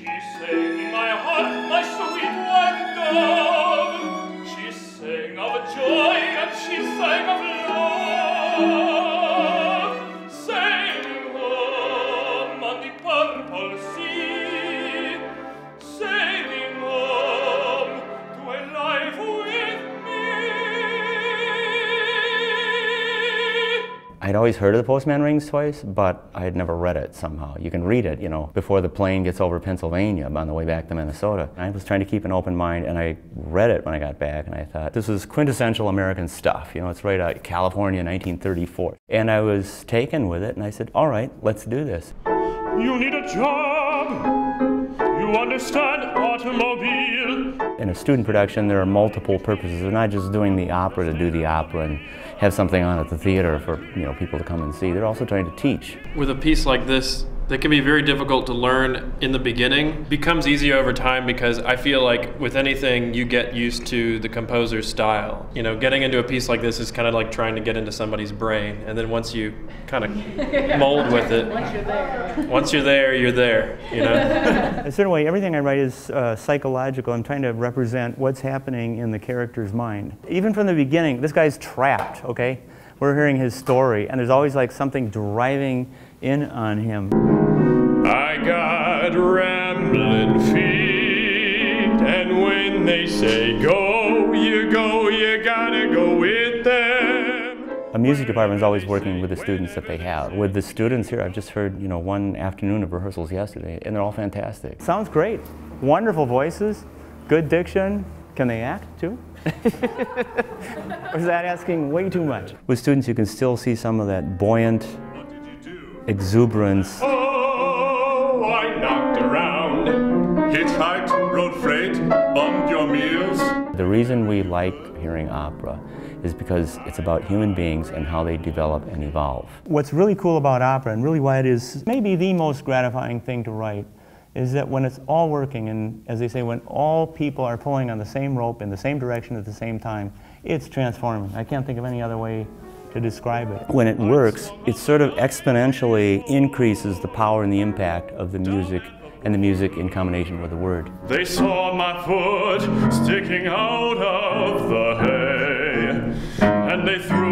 She sang in my heart, my sweet white dove. She sang of joy and she sang of love. Sailing home on the purple sea. Sailing home to a life with me. I'd always heard of the Postman Rings Twice, but I had never read it somehow. You can read it, you know, before the plane gets over Pennsylvania on the way back to Minnesota. I was trying to keep an open mind, and I read it when I got back, and I thought, this is quintessential American stuff. You know, it's right out of California, 1934. And I was taken with it, and I said, all right, let's do this. You need a job. You understand automobile. In a student production, there are multiple purposes. They're not just doing the opera to do the opera and have something on at the theater for, you know, people to come and see. They're also trying to teach. With a piece like this, that can be very difficult to learn in the beginning. Becomes easy over time because I feel like with anything you get used to the composer's style. You know, getting into a piece like this is kind of like trying to get into somebody's brain, and then once you kind of mold with it, once you're there, you're there, you know? In a certain way, everything I write is psychological. I'm trying to represent what's happening in the character's mind. Even from the beginning, this guy's trapped, okay? We're hearing his story, and there's always like something driving in on him. I got rambling feet, and when they say go, you gotta go with them. A music department is always working with the students that they have. With the students here, I've just heard, you know, one afternoon of rehearsals yesterday, and they're all fantastic. Sounds great. Wonderful voices, good diction. Can they act too? Or is that asking way too much? With students, you can still see some of that buoyant exuberance. Oh, I knocked around, hitchhiked, rode freight, bummed your meals. The reason we like hearing opera is because it's about human beings and how they develop and evolve. What's really cool about opera, and really why it is maybe the most gratifying thing to write, is that when it's all working, and as they say, when all people are pulling on the same rope in the same direction at the same time, it's transforming. I can't think of any other way to describe it. When it works, it sort of exponentially increases the power and the impact of the music, and the music in combination with the word. They saw my foot sticking out of the hay, and they threw